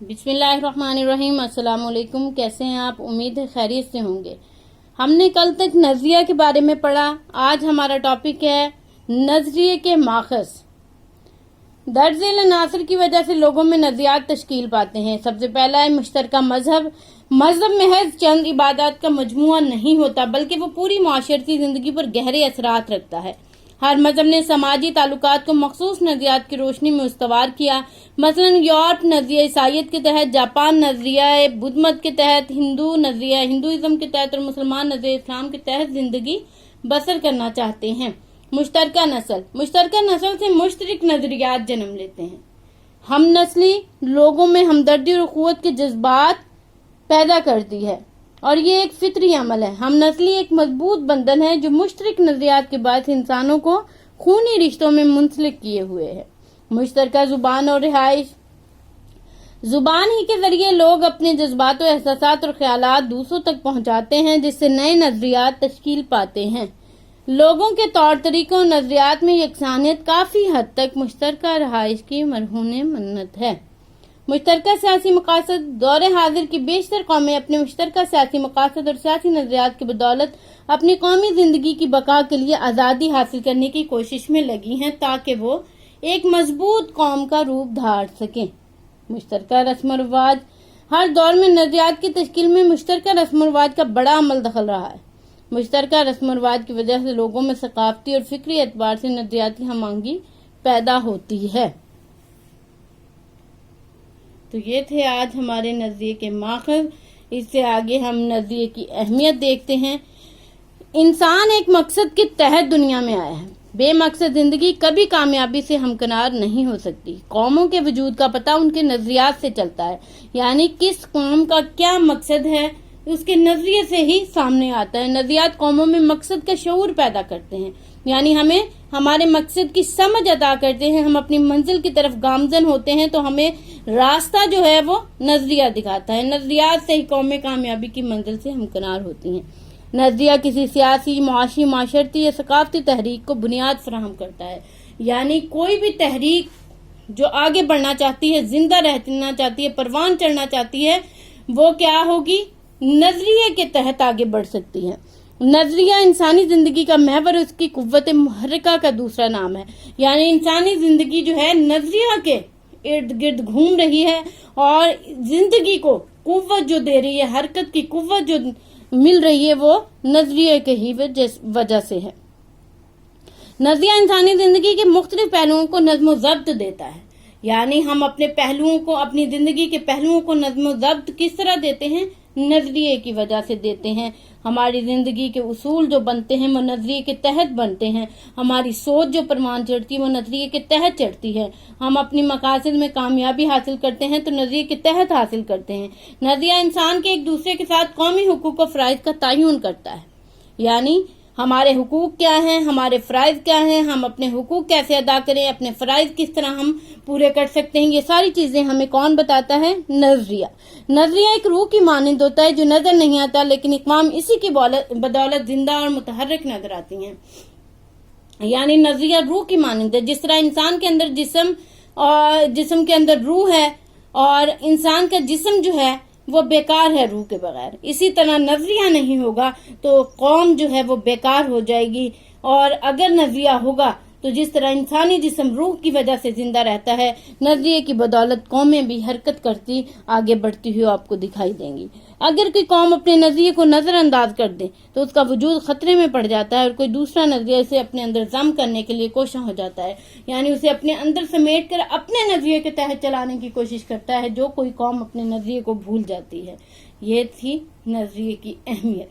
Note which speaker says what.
Speaker 1: बिस्मिल्लाहिर्रहमानिर्रहीम। अस्सलाम वालेकुम। कैसे हैं आप? उम्मीद है खैरियत से होंगे। हमने कल तक नजरिया के बारे में पढ़ा। आज हमारा टॉपिक है नजरिए के माखज़। दर्ज अनासर की वजह से लोगों में नजरियात तश्कील पाते हैं। सबसे पहला है मुश्तरका मजहब। मजहब महज चंद इबादत का मजमुआ नहीं होता, बल्कि वो पूरी माशरती जिंदगी पर गहरे असरात रखता है। हर मजहब ने समाजी ताल्लुकात को मखसूस नजरियात की रोशनी में उस्तवार किया। मसलन यूरोप नजरिया ईसाइयत के तहत, जापान नजरिया बुद्ध मत के तहत, हिंदू नजरिया हिंदुइज्म के तहत और मुसलमान नजरिया इस्लाम के तहत जिंदगी बसर करना चाहते हैं। मुश्तरका नस्ल से मुश्तरक नजरियात जन्म लेते हैं। हम नस्ली लोगों में हमदर्दी और अखुवत के जज्बात पैदा करती है और ये एक फितरी अमल है। हम नस्ली एक मजबूत बंधन है जो मुश्तरक नजरियात के बाद इंसानों को खूनी रिश्तों में मुंसलिक किए हुए है। मुश्तरका जुबान और रिहाइश। जुबान ही के जरिए लोग अपने जज्बात और एहसासात और ख्यालात दूसरों तक पहुंचाते हैं, जिससे नए नजरियात तश्कील पाते हैं। लोगों के तौर तरीकों और नजरियात में यकसानियत काफी हद तक मुश्तरका रहाइश की मरहून मन्नत है। मुश्तरका सियासी मकासद। दौरे हाजिर की बेशतर कौमें अपने मुश्तरका सियासी मकासद और सियासी नजरियात की बदौलत अपनी कौमी जिंदगी की बका के लिए आज़ादी हासिल करने की कोशिश में लगी हैं, ताकि वो एक मजबूत कौम का रूप धार सकें। मुश्तरका रस्म और रिवाज। हर दौर में नजरियात की तश्कील में मुश्तरका रस्म और रिवाज का बड़ा अमल दखल रहा है। मुश्तरका रस्म और रिवाज की वजह से लोगों में सकाफती और फिक्री एतबार से नजरियाती हमआहंगी पैदा होती है। तो ये थे आज हमारे नजरिए के माखज़। इससे आगे हम नजरिए की अहमियत देखते हैं। इंसान एक मकसद के तहत दुनिया में आया है। बेमकसद जिंदगी कभी कामयाबी से हमकिनार नहीं हो सकती। कौमों के वजूद का पता उनके नजरियात से चलता है, यानी किस कौम का क्या मकसद है उसके नजरिए से ही सामने आता है। नजरियात कौमों में मकसद का शऊर पैदा करते हैं, यानी हमें हमारे मकसद की समझ अदा करते हैं। हम अपनी मंजिल की तरफ गामजन होते हैं तो हमें रास्ता जो है वो नजरिया दिखाता है। नजरियात से ही कौमें कामयाबी की मंजिल से हमकिनार होती हैं। नजरिया किसी सियासी, मुआशी, माशरती या सकाफती तहरीक को बुनियाद फराहम करता है, यानी कोई भी तहरीक जो आगे बढ़ना चाहती है, जिंदा रहना चाहती है, परवान चढ़ना चाहती है, वो क्या होगी? नजरिए के तहत आगे बढ़ सकती है। नजरिया इंसानी जिंदगी का महवर, उसकी कुव्वत मुहर्रिका का दूसरा नाम है, यानी इंसानी जिंदगी जो है नजरिया के इर्द गिर्द घूम रही है और जिंदगी को कुव्वत जो दे रही है, हरकत की कुव्वत जो मिल रही है, वो नजरिए के ही वजह से है। नजरिया इंसानी जिंदगी के मुख्तलिफ पहलुओं को नज्म ज़ब्त देता है, यानी हम अपने पहलुओं को, अपनी जिंदगी के पहलुओं को नज्म ज़ब्त किस तरह देते हैं? नजरिए की वजह से देते हैं। हमारी जिंदगी के उसूल जो बनते हैं वो नजरिए के तहत बनते हैं। हमारी सोच जो परवान चढ़ती है वो नजरिए के तहत चढ़ती है। हम अपनी मकासद में कामयाबी हासिल करते हैं तो नजरिए के तहत हासिल करते हैं। नजरिया इंसान के एक दूसरे के साथ कौमी हुकूक और फराइज का तयन करता है, यानी हमारे हुकूक क्या हैं, हमारे फराइज क्या हैं, हम अपने हुकूक कैसे अदा करें, अपने फराइज किस तरह हम पूरे कर सकते हैं, ये सारी चीजें हमें कौन बताता है? नजरिया। नजरिया एक रूह की मानिंद होता है जो नजर नहीं आता, लेकिन इकवाम इसी की बदौलत जिंदा और मुतहर्रिक नजर आती हैं। यानी नजरिया रूह की मानिंद है। जिस तरह इंसान के अंदर जिस्म और जिस्म के अंदर रूह है और इंसान का जिस्म जो है वो बेकार है रूह के बगैर, इसी तरह नजरिया नहीं होगा तो कौम जो है वो बेकार हो जाएगी। और अगर नजरिया होगा तो जिस तरह इंसानी जिस्म रूह की वजह से जिंदा रहता है, नजरिए की बदौलत कौमें भी हरकत करती आगे बढ़ती हुई आपको दिखाई देंगी। अगर कोई कौम अपने नजरिए को नजरअंदाज कर दे तो उसका वजूद खतरे में पड़ जाता है और कोई दूसरा नजरिया उसे अपने अंदर जम करने के लिए कोशिश हो जाता है, यानी उसे अपने अंदर समेट कर अपने नजरिए के तहत चलाने की कोशिश करता है, जो कोई कौम अपने नजरिए को भूल जाती है। ये थी नजरिए की अहमियत।